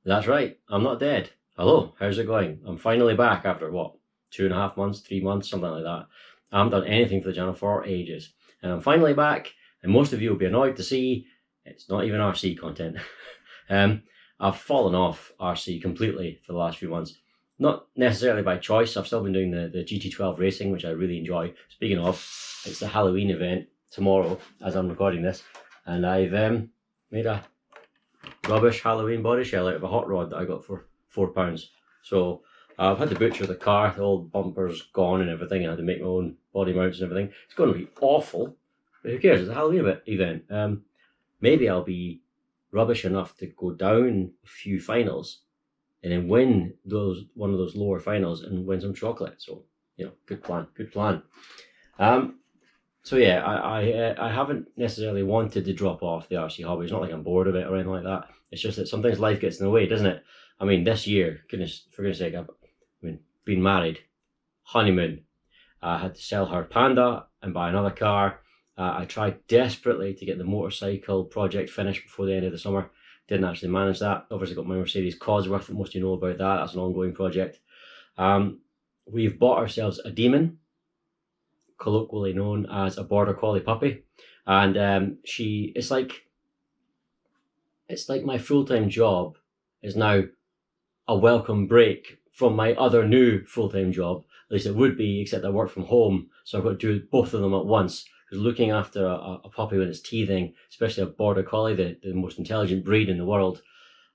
That's right, I'm not dead. Hello, how's it going? I'm finally back after what, 2.5 months, 3 months, something like that. I haven't done anything for the channel for ages. And I'm finally back, and most of you will be annoyed to see it's not even RC content. um, I've fallen off RC completely for the last few months. Not necessarily by choice, I've still been doing the GT12 racing, which I really enjoy. Speaking of, it's the Halloween event tomorrow as I'm recording this, and I've made a rubbish Halloween body shell out of a hot rod that I got for £4. So I've had to butcher the car, the old bumper's gone and everything, and I had to make my own body mounts and everything. It's going to be awful, but who cares? It's a Halloween event. Maybe I'll be rubbish enough to go down a few finals and then win one of those lower finals and win some chocolate. So, good plan, good plan. So yeah, I haven't necessarily wanted to drop off the RC hobby. It's not like I'm bored of it or anything like that. It's just that sometimes life gets in the way, doesn't it? I mean, this year, for goodness sake, I've been married, honeymoon. I had to sell her Panda and buy another car. I tried desperately to get the motorcycle project finished before the end of the summer. Didn't actually manage that. Obviously got my Mercedes Cosworth, that most of you know about that. That's an ongoing project. We've bought ourselves a Demon, colloquially known as a border collie puppy, and it's like my full-time job is now a welcome break from my other new full-time job. At least it would be, except I work from home, so I've got to do both of them at once. Because looking after a puppy when it's teething, especially a border collie, the most intelligent breed in the world,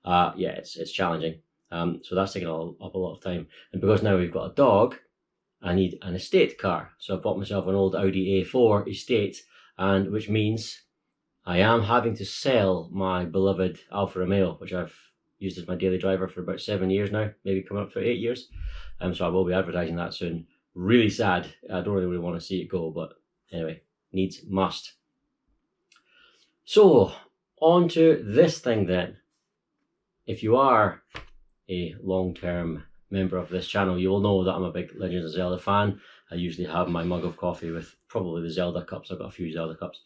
it's challenging. So that's taking up a lot of time. And because now we've got a dog, I need an estate car. So I bought myself an old Audi A4 estate, and which means I am having to sell my beloved Alfa Romeo, which I've used as my daily driver for about 7 years now, maybe coming up for 8 years. So I will be advertising that soon. Really sad. I don't really want to see it go, but anyway, needs must. So on to this thing then. If you are a long-term member of this channel, you will know that I'm a big Legend of Zelda fan. I usually have my mug of coffee with probably the Zelda cups. I've got a few Zelda cups,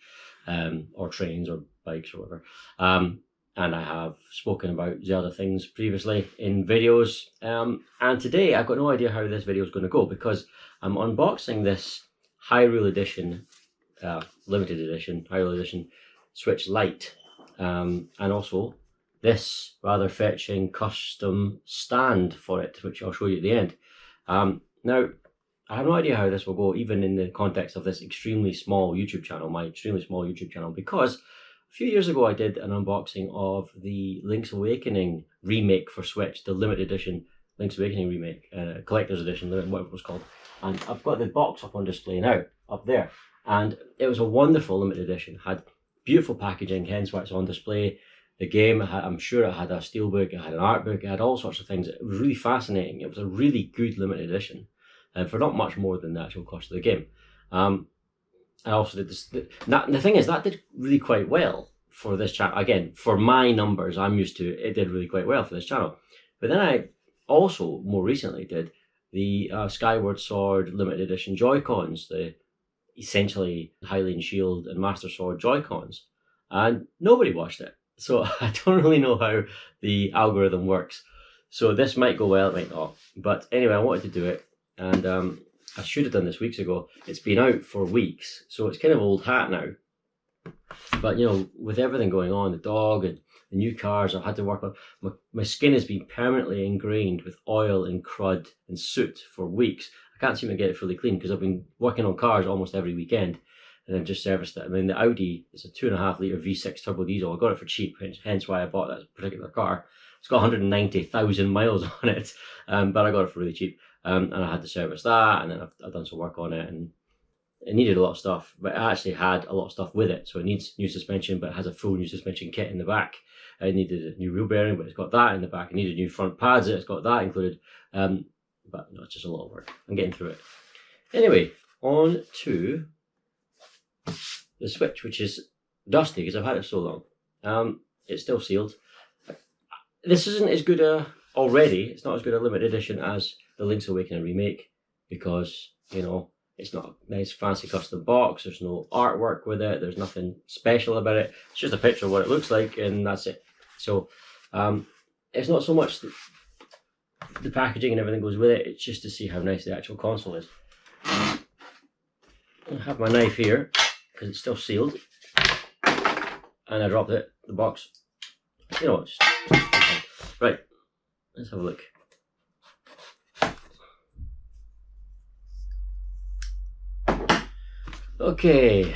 or trains or bikes or whatever. And I have spoken about Zelda things previously in videos. And today I've got no idea how this video is going to go, because I'm unboxing this Hyrule edition, limited edition, Hyrule edition Switch Lite, and also this rather fetching custom stand for it, which I'll show you at the end. Now, I have no idea how this will go, even in the context of this extremely small YouTube channel, my extremely small YouTube channel, because a few years ago I did an unboxing of the Link's Awakening remake for Switch, the limited edition Link's Awakening remake, collector's edition, whatever it was called. And I've got the box up on display now, up there. And it was a wonderful limited edition, had beautiful packaging, hence why it's on display. The game, I'm sure it had a steelbook, it had an art book, it had all sorts of things. It was really fascinating. It was a really good limited edition, and for not much more than the actual cost of the game. I also did this. The thing is, that did really quite well for this channel. Again, for my numbers, I'm used to it did really quite well for this channel. But then I also more recently did the Skyward Sword limited edition Joy-Cons, the essentially Hylian Shield and Master Sword Joy-Cons, and nobody watched it. So I don't really know how the algorithm works. So this might go well, it might not. But anyway, I wanted to do it, and I should have done this weeks ago. It's been out for weeks, so it's kind of old hat now. But with everything going on, the dog and the new cars I've had to work on, my skin has been permanently ingrained with oil and crud and soot for weeks. I can't seem to get it fully clean because I've been working on cars almost every weekend, and I've just serviced it. I mean, the Audi is a 2.5 litre V6 turbo diesel. I got it for cheap, hence why I bought that particular car. It's got 190,000 miles on it, but I got it for really cheap. And I had to service that, and then I've done some work on it, and it needed a lot of stuff, but it actually had a lot of stuff with it. So it needs new suspension, but it has a full new suspension kit in the back. It needed a new wheel bearing, but it's got that in the back. It needed new front pads, it's got that included. But no, it's just a lot of work. I'm getting through it. Anyway, on to the Switch, which is dusty because I've had it so long. It's still sealed. This isn't as good already. It's not as good a limited edition as the Link's Awakening remake, because it's not a nice fancy custom box. There's no artwork with it. There's nothing special about it. It's just a picture of what it looks like, and that's it. So it's not so much the packaging and everything goes with it, it's just to see how nice the actual console is. I have my knife here because it's still sealed, and I dropped it, the box. You know what? Right, let's have a look. Okay,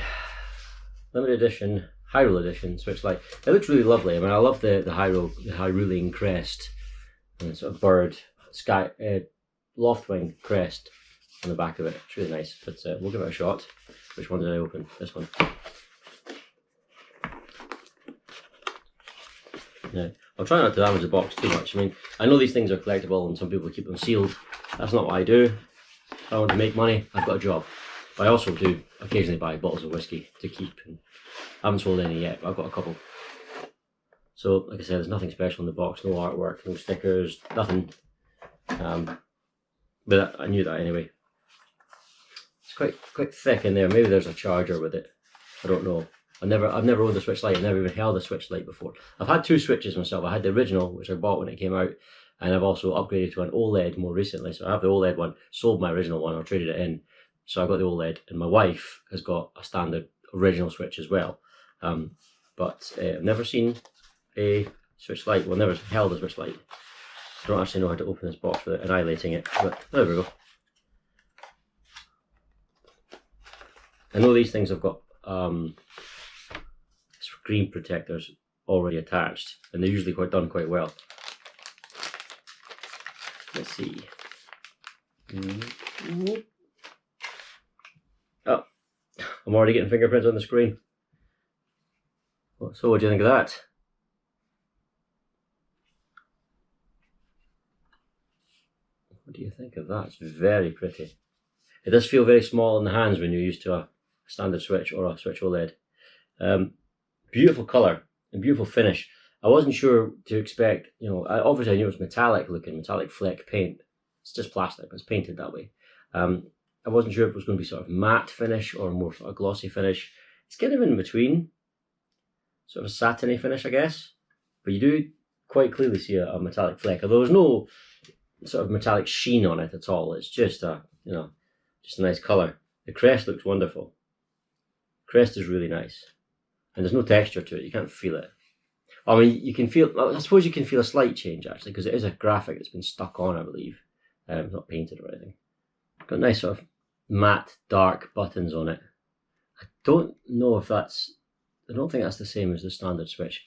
limited edition, Hyrule edition, Switch Lite. It looks really lovely. I mean, I love the Hyrulean crest and sort of bird, sky, loftwing crest on the back of it. It's really nice, but we'll give it a shot. Which one did I open? This one. Yeah, I'll try not to damage the box too much. I mean, I know these things are collectible and some people keep them sealed. That's not what I do. If I want to make money, I've got a job. But I also do occasionally buy bottles of whiskey to keep. And I haven't sold any yet, but I've got a couple. So, like I said, there's nothing special in the box, no artwork, no stickers, nothing. But I knew that anyway. It's quite thick in there. Maybe there's a charger with it. I don't know. I've never owned a Switch Lite. I've never even held a Switch Lite before. I've had two Switches myself. I had the original, which I bought when it came out, and I've also upgraded to an OLED more recently. So I have the OLED one, sold my original one, or traded it in. So I got the OLED, and my wife has got a standard original Switch as well. But I've never seen a Switch Lite. Well, never held a Switch Lite. I don't actually know how to open this box without annihilating it, but there we go. I know these things have got screen protectors already attached, and they're usually done quite well. Let's see. Oh, I'm already getting fingerprints on the screen. So what do you think of that? What do you think of that? It's very pretty. It does feel very small in the hands when you're used to a standard Switch or a Switch OLED. Beautiful colour and beautiful finish. I wasn't sure to expect, you know, obviously I knew it was metallic looking, metallic fleck paint. It's just plastic, but it's painted that way. I wasn't sure if it was going to be sort of matte finish or more sort of glossy finish. It's kind of in between, sort of a satiny finish, I guess. But you do quite clearly see a metallic fleck, although there's no sort of metallic sheen on it at all. It's just a, you know, just a nice colour. The crest looks wonderful. Crest is really nice, and there's no texture to it. You can't feel it. I mean, you can feel. I suppose you can feel a slight change actually, because it is a graphic that's been stuck on, I believe. It's not painted or anything. Got nice sort of matte dark buttons on it. I don't know if that's. I don't think that's the same as the standard Switch.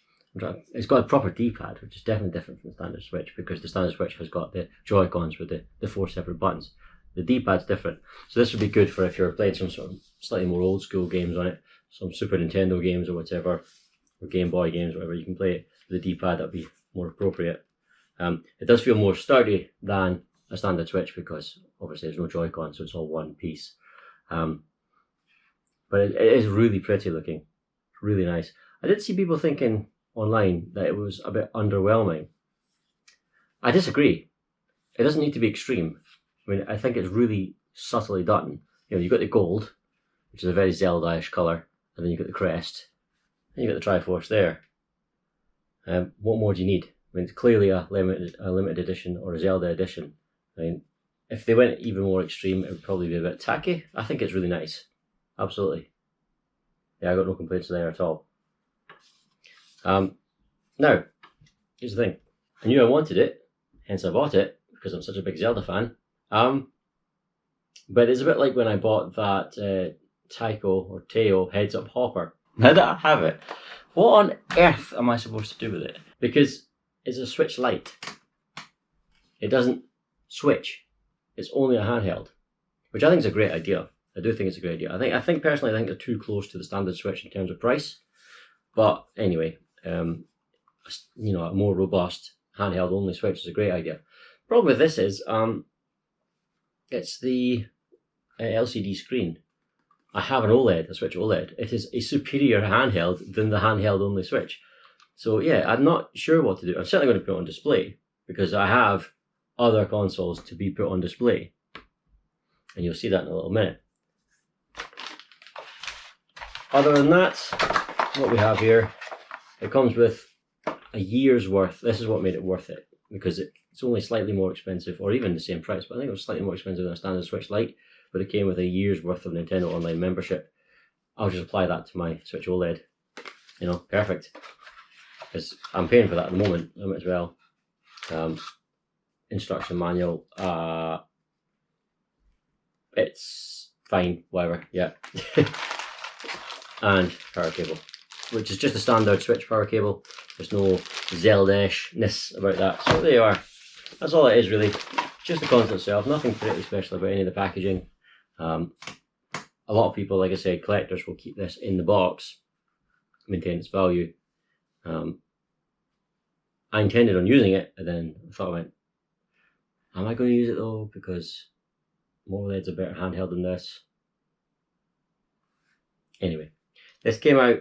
It's got a proper D-pad, which is definitely different from the standard Switch, because the standard Switch has got the Joy-Cons with the 4 separate buttons. The D-pad's different. So this would be good for if you're playing some sort of slightly more old school games on it, some Super Nintendo games or whatever, or Game Boy games, whatever, you can play it with the D-pad. That'd be more appropriate. It does feel more sturdy than a standard Switch because obviously there's no Joy-Con, so it's all one piece. But it is really pretty looking. It's really nice. I did see people thinking online that it was a bit underwhelming. I disagree. It doesn't need to be extreme. I mean, I think it's really subtly done. You know, you've got the gold, which is a very Zelda-ish colour, and then you've got the crest, and you've got the Triforce there. What more do you need? I mean, it's clearly a limited edition or a Zelda edition. I mean, if they went even more extreme, it would probably be a bit tacky. I think it's really nice. Absolutely. Yeah, I got no complaints there at all. Now, here's the thing. I knew I wanted it, hence I bought it, because I'm such a big Zelda fan. But it's a bit like when I bought that Teo heads-up hopper. Now that I have it, what on earth am I supposed to do with it? Because it's a Switch Lite. It doesn't switch. It's only a handheld, which I think is a great idea. I do think it's a great idea. I think personally, I think they're too close to the standard Switch in terms of price. But anyway, you know, a more robust handheld only Switch is a great idea. Problem with this is, it's the LCD screen. I have an OLED, a Switch OLED. It is a superior handheld than the handheld only Switch. So yeah, I'm not sure what to do. I'm certainly going to put it on display because I have other consoles to be put on display. And you'll see that in a little minute. Other than that, what we have here, it comes with a year's worth. This is what made it worth it, because it's only slightly more expensive, or even the same price, but I think it was slightly more expensive than a standard Switch Lite, but it came with a year's worth of Nintendo Online membership. I'll just apply that to my Switch OLED. You know, perfect. Because I'm paying for that at the moment, I might as well. Instruction manual. It's fine, whatever, yeah. And power cable, which is just a standard Switch power cable. There's no Zelda-ishness about that. So there you are. That's all it is, really. Just the console itself. Nothing particularly special about any of the packaging. A lot of people, like I say, collectors will keep this in the box, maintain its value. I intended on using it, and then I thought, am I going to use it though? Because OLED's a better handheld than this. Anyway, this came out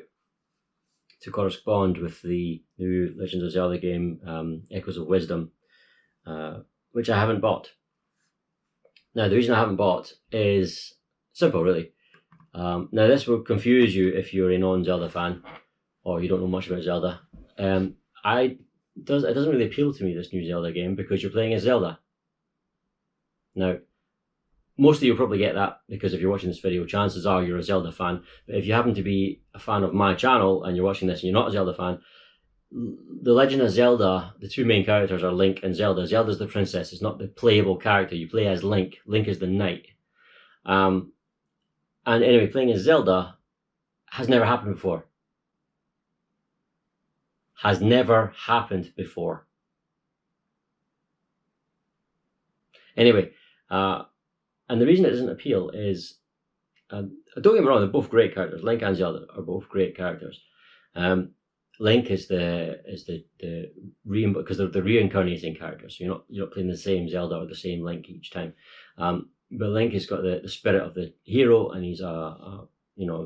to correspond with the new Legend of Zelda game, Echoes of Wisdom, which I haven't bought. Now, the reason I haven't bought is simple, really. Now, this will confuse you if you're a non-Zelda fan, or you don't know much about Zelda. It doesn't really appeal to me, this new Zelda game, because you're playing as Zelda. Now, most of you will probably get that, because if you're watching this video, chances are you're a Zelda fan. But if you happen to be a fan of my channel and you're watching this and you're not a Zelda fan, The Legend of Zelda, the two main characters are Link and Zelda. Zelda's the princess, it's not the playable character. You play as Link. Link is the knight. And anyway, playing as Zelda has never happened before. Has never happened before. Anyway, and the reason it doesn't appeal is, don't get me wrong, they're both great characters. Link and Zelda are both great characters. Link is because they're the reincarnating characters. So you're not playing the same Zelda or the same Link each time. But Link has got the spirit of the hero, and he's a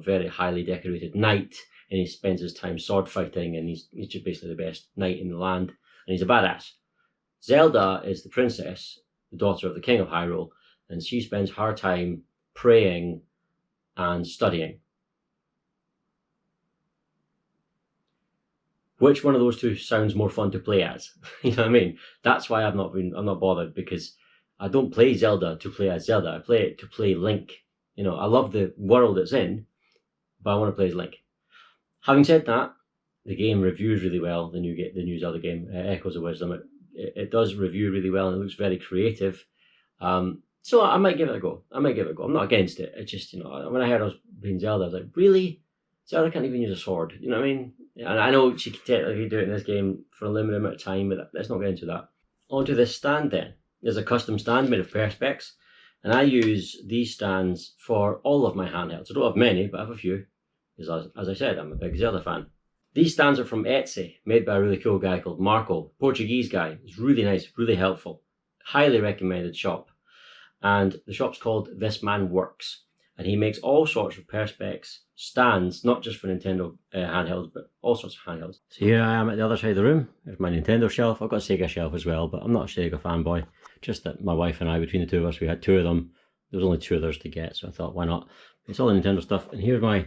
very highly decorated knight, and he spends his time sword fighting, and he's just basically the best knight in the land, and he's a badass. Zelda is the princess, the daughter of the King of Hyrule, and she spends her time praying and studying. Which one of those two sounds more fun to play as? You know what I mean? That's why I'm not bothered, because I don't play Zelda to play as Zelda. I play it to play Link. I love the world it's in, but I want to play as Link. Having said that, the game reviews really well. The new Zelda game, Echoes of Wisdom, it does review really well, and it looks very creative. So I might give it a go. I'm not against it. It's just, when I heard I was playing Zelda, I was like, really? Zelda can't even use a sword. You know what I mean? And I know she can technically do it in this game for a limited amount of time, but let's not get into that. Onto this stand then. There's a custom stand made of perspex, and I use these stands for all of my handhelds. I don't have many, but I have a few, because as I said, I'm a big Zelda fan. These stands are from Etsy, made by a really cool guy called Marco, Portuguese guy. It's really nice, really helpful. Highly recommended shop. And the shop's called This Man Works. And he makes all sorts of perspex stands, not just for Nintendo handhelds, but all sorts of handhelds. So here I am at the other side of the room. There's my Nintendo shelf. I've got a Sega shelf as well, but I'm not a Sega fanboy. Just that my wife and I, between the two of us, we had two of them. There was only two others to get, so I thought, why not? It's all the Nintendo stuff. And here's my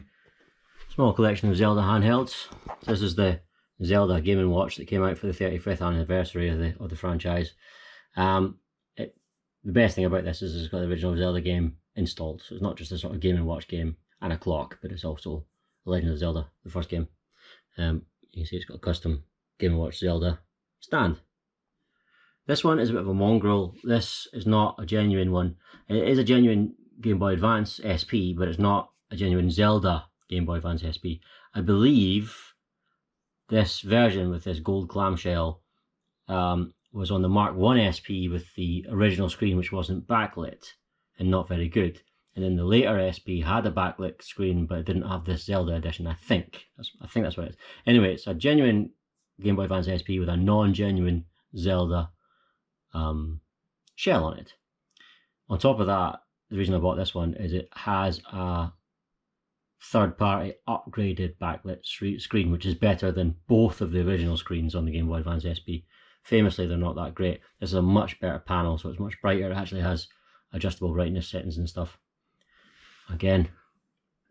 small collection of Zelda handhelds. This is the Zelda Game & Watch that came out for the 35th anniversary of the franchise. The best thing about this is it's got the original Zelda game installed, so it's not just a sort of Game & Watch game and a clock, but it's also The Legend of Zelda, the first game. You can see it's got a custom Game & Watch Zelda stand. This one is a bit of a mongrel. This is not a genuine one. It is a genuine Game Boy Advance SP, but it's not a genuine Zelda Game Boy Advance SP. I believe this version with this gold clamshell was on the Mark I SP with the original screen, which wasn't backlit and not very good. And then the later SP had a backlit screen, but it didn't have this Zelda edition. I think that's what it is. Anyway, it's a genuine Game Boy Advance SP with a non-genuine Zelda shell on it. On top of that, the reason I bought this one is it has a third-party upgraded backlit screen, which is better than both of the original screens on the Game Boy Advance SP. Famously, they're not that great. This is a much better panel, so it's much brighter. It actually has adjustable brightness settings and stuff. Again,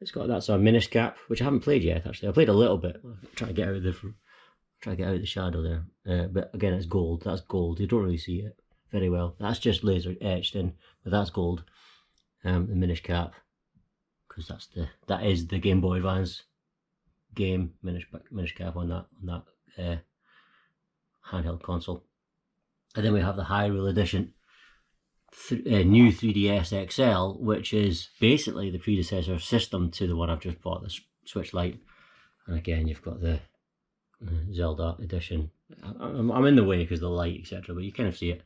it's got that sort of Minish Cap, which I haven't played yet, actually. I played a little bit. I'm trying to get out of the Try to get out of the shadow there. But again, it's gold. That's gold. You don't really see it very well. That's just laser etched in, but that's gold. The Minish cap, because that is the Game Boy Advance game Minish cap on that handheld console. And then we have the Hyrule edition, new 3DS XL, which is basically the predecessor system to the one I've just bought, the Switch Lite. And again, you've got the Zelda edition. I'm in the way because of the light, etc., but you kind of see it.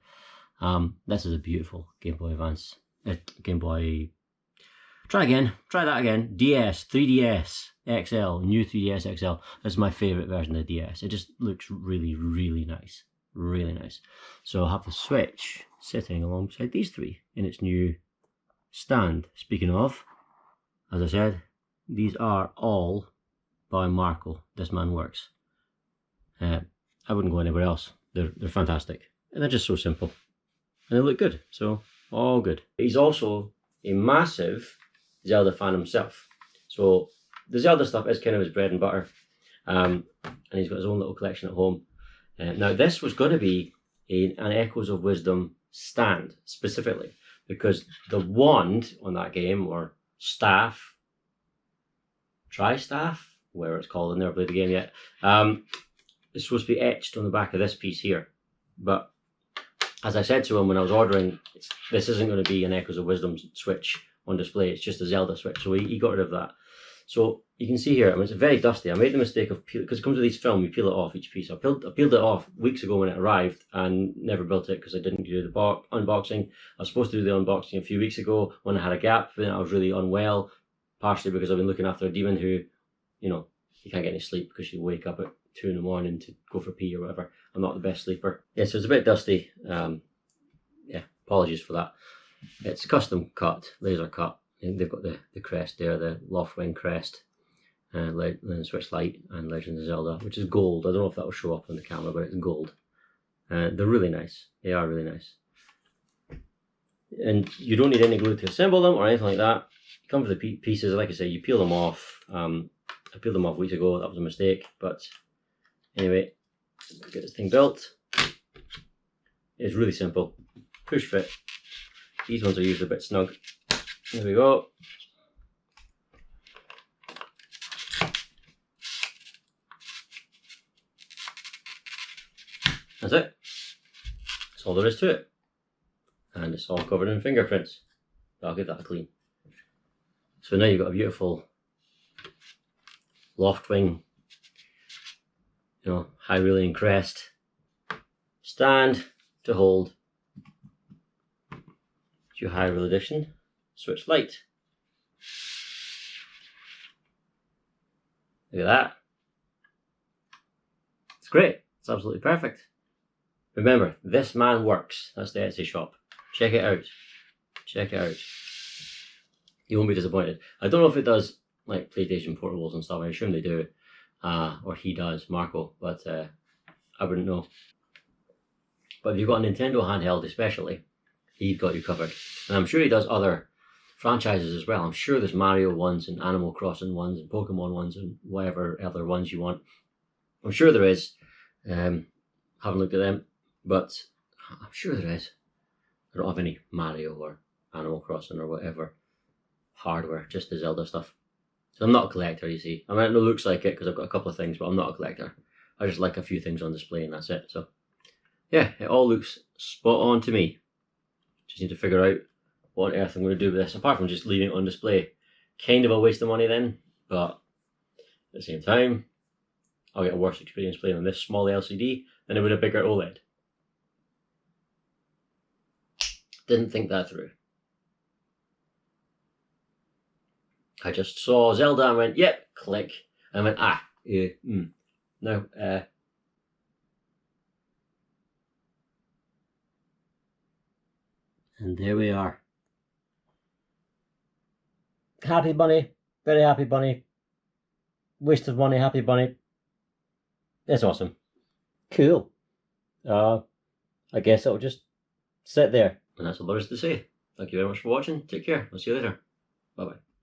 This is a beautiful Game Boy Advance. Game Boy. Try that again. DS, 3DS XL, new 3DS XL. This is my favourite version of the DS. It just looks really, really nice. Really nice. So I have the Switch sitting alongside these three in its new stand. Speaking of, as I said, these are all by Marco. This man works. I wouldn't go anywhere else. They're fantastic. And they're just so simple. And they look good. So, all good. He's also a massive Zelda fan himself. So, the Zelda stuff is kind of his bread and butter. And he's got his own little collection at home. Now, this was going to be an Echoes of Wisdom stand, specifically. Because the wand on that game, or staff, tri-staff, whatever it's called, I've never played the game yet, it's supposed to be etched on the back of this piece here. But as I said to him when I was ordering, this isn't going to be an Echoes of Wisdom Switch on display, it's just a Zelda Switch, so he got rid of that. So you can see here, I mean, it's very dusty. I made the mistake of peeling, because it comes with these film, you peel it off each piece. I peeled it off weeks ago when it arrived and never built it because I didn't do the unboxing. I was supposed to do the unboxing a few weeks ago when I had a gap, then I was really unwell, partially because I've been looking after a demon who, you know, you can't get any sleep because you wake up at 2 in the morning to go for pee or whatever. I'm not the best sleeper. Yeah, so it's a bit dusty. Yeah, apologies for that. It's custom cut, laser cut. And they've got the crest there, the Loftwing crest, Switch Lite and Legend of Zelda, which is gold. I don't know if that will show up on the camera, but it's gold. They're really nice. They are really nice. And you don't need any glue to assemble them or anything like that. You come for the pieces, like I say, you peel them off. I peeled them off weeks ago, that was a mistake, but anyway, get this thing built. It's really simple. Push fit. These ones are usually a bit snug. There we go. That's it. That's all there is to it. And it's all covered in fingerprints. I'll give that a clean. So now you've got a beautiful Loftwing, you know, Hyrulean crest stand to hold your Hyrule edition Switch Lite. Look at that. It's great. It's absolutely perfect. Remember, this man works. That's the Etsy shop. Check it out. Check it out. You won't be disappointed. I don't know if it does like PlayStation portables and stuff. I assume they do. Or he does, Marco. But I wouldn't know. But if you've got a Nintendo handheld especially, he's got you covered. And I'm sure he does other franchises as well. I'm sure there's Mario ones and Animal Crossing ones and Pokemon ones and whatever other ones you want. I'm sure there is. Haven't looked at them, but I'm sure there is. I don't have any Mario or Animal Crossing or whatever hardware, just the Zelda stuff. So I'm not a collector, you see. I mean, it looks like it because I've got a couple of things, but I'm not a collector. I just like a few things on display and that's it. So yeah, it all looks spot on to me. Just need to figure out what on earth I'm going to do with this, apart from just leaving it on display. Kind of a waste of money then, but at the same time, I'll get a worse experience playing on this small LCD than I would a bigger OLED. Didn't think that through. I just saw Zelda and went, yep, click. And I went, no, and there we are. Happy bunny, very happy bunny. Waste of money, happy bunny. It's awesome. Cool. I guess I'll just sit there. And that's all there is to say. Thank you very much for watching. Take care. I'll see you later. Bye bye.